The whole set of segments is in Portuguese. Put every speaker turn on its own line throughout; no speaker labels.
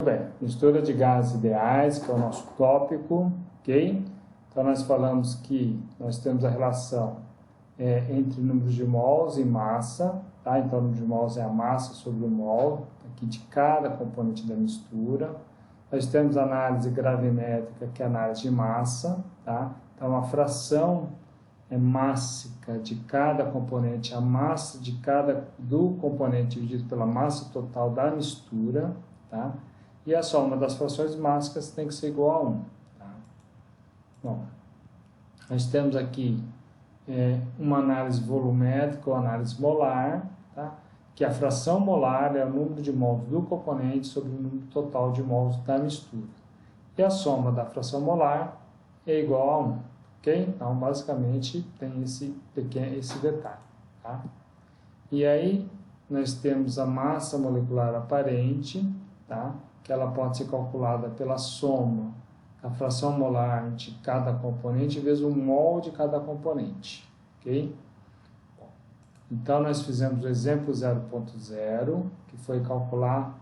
bem, mistura de gases ideais, que é o nosso tópico, ok? Então, nós falamos que nós temos a relação entre números de mols e massa, tá? Então, o número de mols é a massa sobre o mol, aqui de cada componente da mistura. Nós temos a análise gravimétrica, que é a análise de massa, tá? Então, a fração mássica de cada componente, a massa do componente dividido pela massa total da mistura, tá? E a soma das frações mássicas tem que ser igual a 1. Tá? Bom, nós temos aqui uma análise volumétrica ou análise molar, tá? Que a fração molar é o número de mols do componente sobre o número total de mols da mistura. E a soma da fração molar é igual a 1. Okay? Então, basicamente, tem esse detalhe. Tá? E aí, nós temos a massa molecular aparente, tá? Que ela pode ser calculada pela soma da fração molar de cada componente vezes o mol de cada componente. Okay? Então, nós fizemos o exemplo 0.0, que foi calcular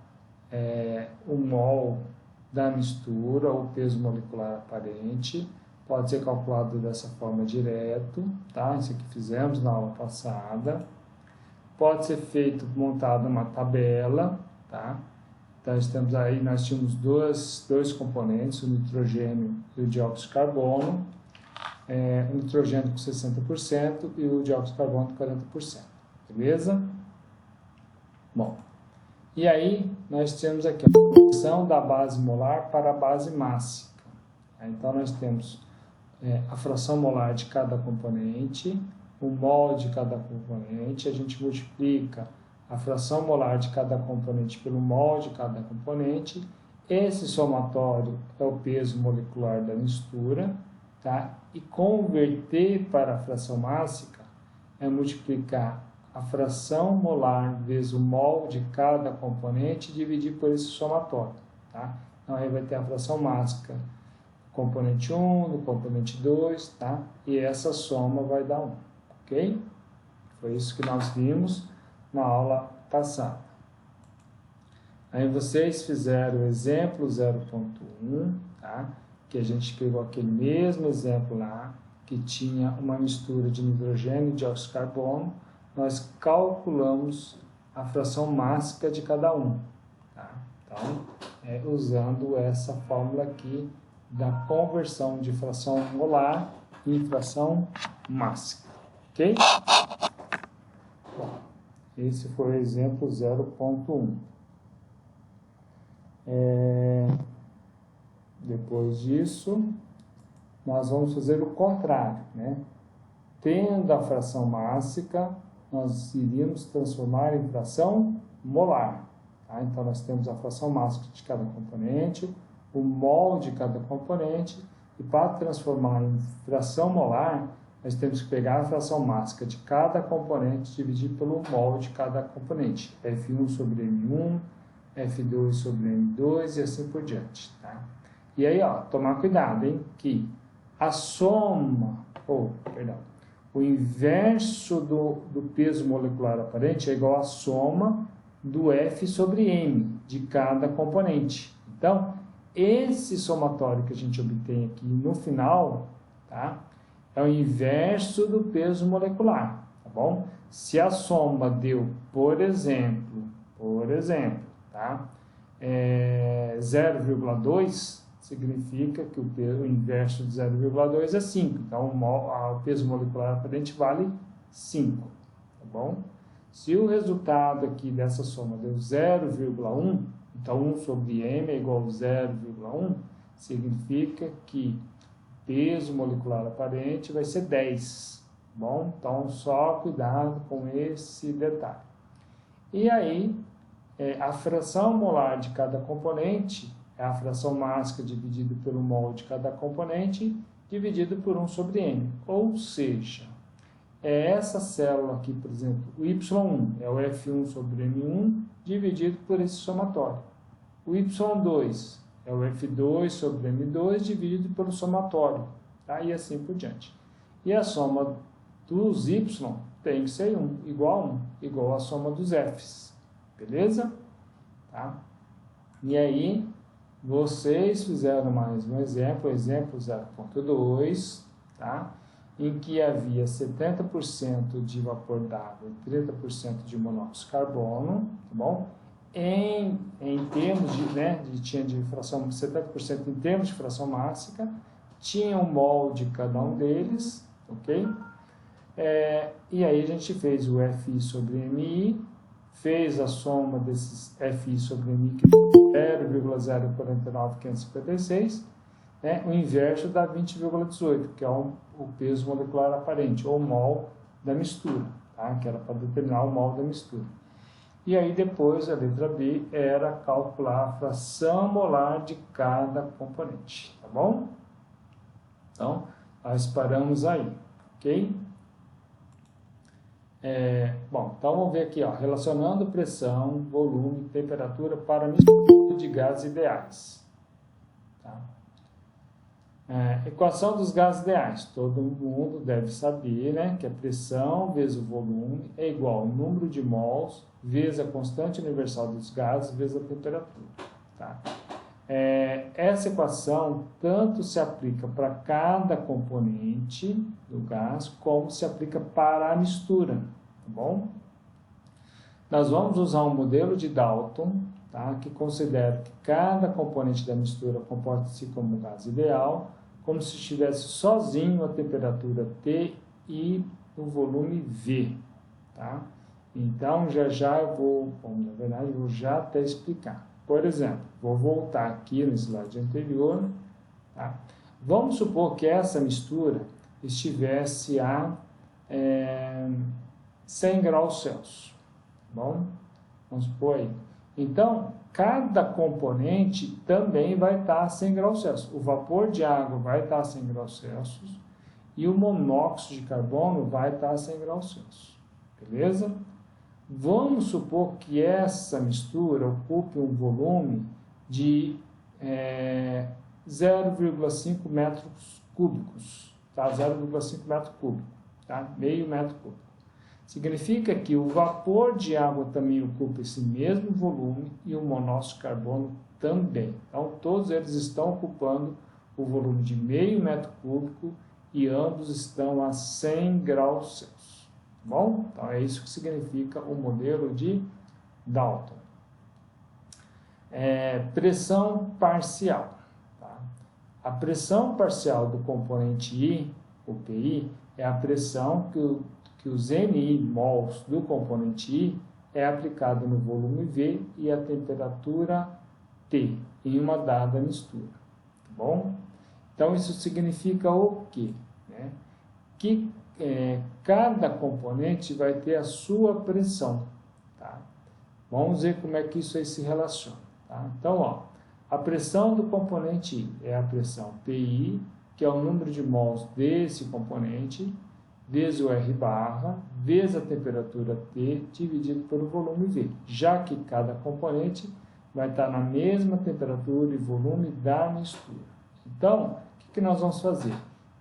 o mol da mistura, o peso molecular aparente. Pode ser calculado dessa forma direto, tá? Isso aqui fizemos na aula passada. Pode ser montado uma tabela, tá? Então, nós tínhamos dois componentes, o nitrogênio e o dióxido de carbono. O nitrogênio com 60% e o dióxido de carbono com 40%. Beleza? Bom, e aí nós temos aqui a conversão da base molar para a base mássica. Então, nós temos a fração molar de cada componente, o mol de cada componente, a gente multiplica a fração molar de cada componente pelo mol de cada componente. Esse somatório é o peso molecular da mistura, tá? E converter para a fração mássica é multiplicar a fração molar vezes o mol de cada componente e dividir por esse somatório, tá? Então, aí vai ter a fração mássica componente 1, do componente 2, tá? E essa soma vai dar 1, ok? Foi isso que nós vimos na aula passada. Aí vocês fizeram o exemplo 0.1, tá? Que a gente pegou aquele mesmo exemplo lá, que tinha uma mistura de nitrogênio e dióxido de carbono. Nós calculamos a fração mássica de cada um, tá? Então, usando essa fórmula aqui, da conversão de fração molar em fração mássica, ok? Bom, esse foi o exemplo 0.1. Depois disso, nós vamos fazer o contrário, né? Tendo a fração mássica, nós iríamos transformar em fração molar, tá? Então, nós temos a fração mássica de cada componente, o mol de cada componente, e para transformar em fração molar, nós temos que pegar a fração mássica de cada componente e dividir pelo mol de cada componente. F1 sobre M1, F2 sobre M2 e assim por diante. Tá? E aí, ó, tomar cuidado, hein? Que a soma, o inverso do peso molecular aparente é igual à soma do F sobre M de cada componente. Então, esse somatório que a gente obtém aqui no final, tá? É o inverso do peso molecular, tá bom? Se a soma deu, por exemplo, tá? 0,2, significa que o inverso de 0,2 é 5. Então, o peso molecular aparente vale 5, tá bom? Se o resultado aqui dessa soma deu 0,1, então 1 sobre m é igual a 0,1, significa que peso molecular aparente vai ser 10, bom? Então, só cuidado com esse detalhe. E aí, a fração molar de cada componente é a fração mássica dividido pelo mol de cada componente, dividido por 1 sobre m. Ou seja, essa célula aqui, por exemplo, o Y1 é o F1 sobre M1 dividido por esse somatório. O Y2 é o F2 sobre M2 dividido pelo somatório, tá? E assim por diante. E a soma dos Y tem que ser 1, igual a 1, igual a soma dos Fs, beleza? Tá? E aí, vocês fizeram mais um exemplo 0.2, tá? Em que havia 70% de vapor d'água e 30% de monóxido de carbono, tá bom? Em termos de, tinha de fração, 70% em termos de fração mássica, tinha um mol de cada um deles, ok? E aí a gente fez o FI sobre MI, fez a soma desses FI sobre MI, que foi 0,049556, o inverso dá 20,18, que é o peso molecular aparente, ou mol da mistura, tá? Que era para determinar o mol da mistura. E aí depois, a letra B, era calcular a fração molar de cada componente, tá bom? Então, nós paramos aí, ok? Bom, então vamos ver aqui, ó, relacionando pressão, volume, temperatura para mistura de gases ideais. Tá? Equação dos gases ideais. Todo mundo deve saber, né, que a pressão vezes o volume é igual ao número de mols vezes a constante universal dos gases vezes a temperatura. Tá? Essa equação tanto se aplica para cada componente do gás, como se aplica para a mistura, tá bom? Nós vamos usar um modelo de Dalton, tá, que considera que cada componente da mistura comporta-se como gás ideal, como se estivesse sozinho a temperatura T e o volume V. Tá? Então, já eu vou, na verdade, eu vou já até explicar. Por exemplo, vou voltar aqui no slide anterior. Tá? Vamos supor que essa mistura estivesse a 100 graus Celsius. Bom, vamos supor aí. Então, cada componente também vai estar a 100 graus Celsius. O vapor de água vai estar a 100 graus Celsius e o monóxido de carbono vai estar a 100 graus Celsius. Beleza? Vamos supor que essa mistura ocupe um volume de 0,5 metros cúbicos, tá? 0,5 metro cúbico, tá? Meio metro cúbico. Significa que o vapor de água também ocupa esse mesmo volume e o monóxido de carbono também. Então, todos eles estão ocupando o volume de meio metro cúbico e ambos estão a 100 graus Celsius. Bom, então é isso que significa o modelo de Dalton. Pressão parcial. Tá? A pressão parcial do componente I, o PI, é a pressão que os NI mols do componente I é aplicado no volume V e a temperatura T em uma dada mistura. Tá bom? Então isso significa o quê? Que cada componente vai ter a sua pressão. Tá? Vamos ver como é que isso aí se relaciona. Tá? Então, ó, a pressão do componente I é a pressão PI, que é o número de mols desse componente, vezes o R barra, vezes a temperatura T, dividido pelo volume V, já que cada componente vai estar na mesma temperatura e volume da mistura. Então, o que nós vamos fazer?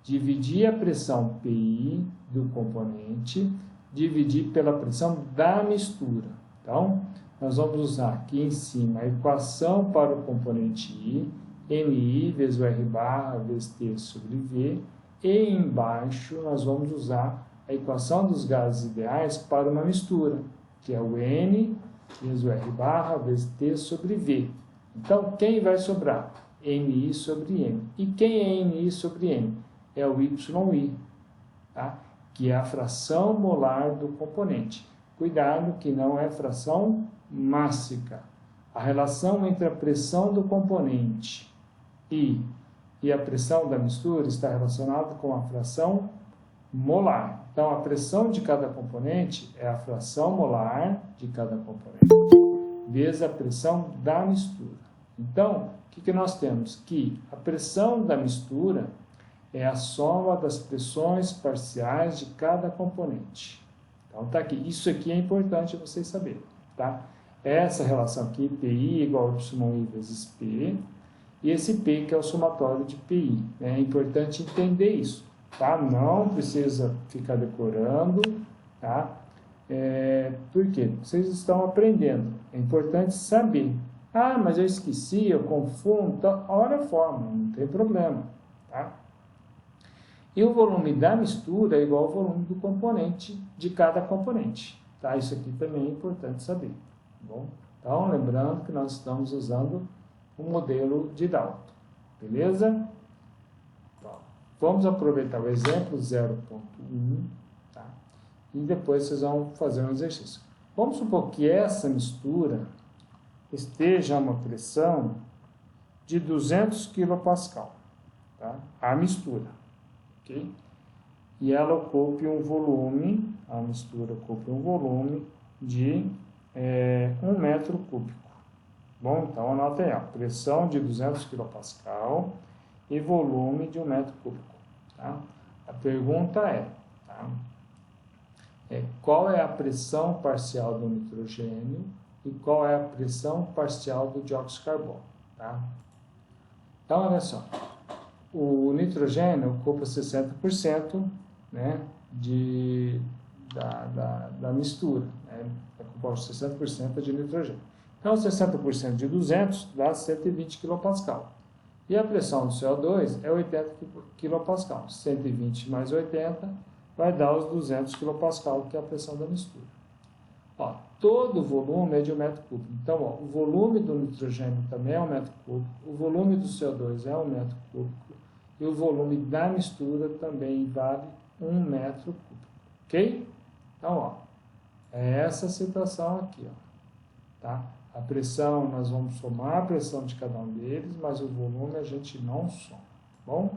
Dividir a pressão PI do componente, dividir pela pressão da mistura. Então, nós vamos usar aqui em cima a equação para o componente I, MI vezes o R barra vezes T sobre V, e embaixo nós vamos usar a equação dos gases ideais para uma mistura, que é o N vezes o R barra vezes T sobre V. Então, quem vai sobrar? MI sobre M. E quem é MI sobre M? É o YI, tá? Que é a fração molar do componente. Cuidado que não é fração mássica. A relação entre a pressão do componente I e a pressão da mistura está relacionada com a fração molar. Então, a pressão de cada componente é a fração molar de cada componente vezes a pressão da mistura. Então, o que nós temos? Que a pressão da mistura é a soma das pressões parciais de cada componente. Então, tá aqui. Isso aqui é importante vocês saberem, tá? Essa relação aqui, PI igual a YI vezes P, e esse P que é o somatório de PI. É importante entender isso, tá? Não precisa ficar decorando, tá? Por quê? Vocês estão aprendendo. É importante saber, Ah, mas eu esqueci, eu confundo, então, olha a forma, não tem problema, tá? E o volume da mistura é igual ao volume do componente, de cada componente, tá? Isso aqui também é importante saber, tá bom? Então, lembrando que nós estamos usando o modelo de Dalton, beleza? Então, vamos aproveitar o exemplo 0.1, tá? E depois vocês vão fazer um exercício. Vamos supor que essa mistura esteja a uma pressão de 200 kPa, tá? A mistura, ok? E ela ocupe um volume, a mistura ocupe um volume de 1 metro cúbico. Bom, então anota aí, ó, pressão de 200 kPa e volume de 1 metro cúbico, tá? A pergunta tá? Qual é a pressão parcial do nitrogênio e qual é a pressão parcial do dióxido de carbono, tá? Então, olha só, o nitrogênio ocupa 60%, né, da mistura, né? É composto 60% de nitrogênio. Então, 60% de 200 dá 120 kPa. E a pressão do CO2 é 80 kPa. 120 mais 80 vai dar os 200 kPa, que é a pressão da mistura. Ó, todo o volume é de 1 metro cúbico. Então, ó, o volume do nitrogênio também é 1 metro cúbico, o volume do CO2 é 1 metro cúbico e o volume da mistura também vale 1 metro cúbico. Ok? Então, ó, é essa situação aqui, ó, tá? A pressão, nós vamos somar a pressão de cada um deles, mas o volume a gente não soma, tá bom?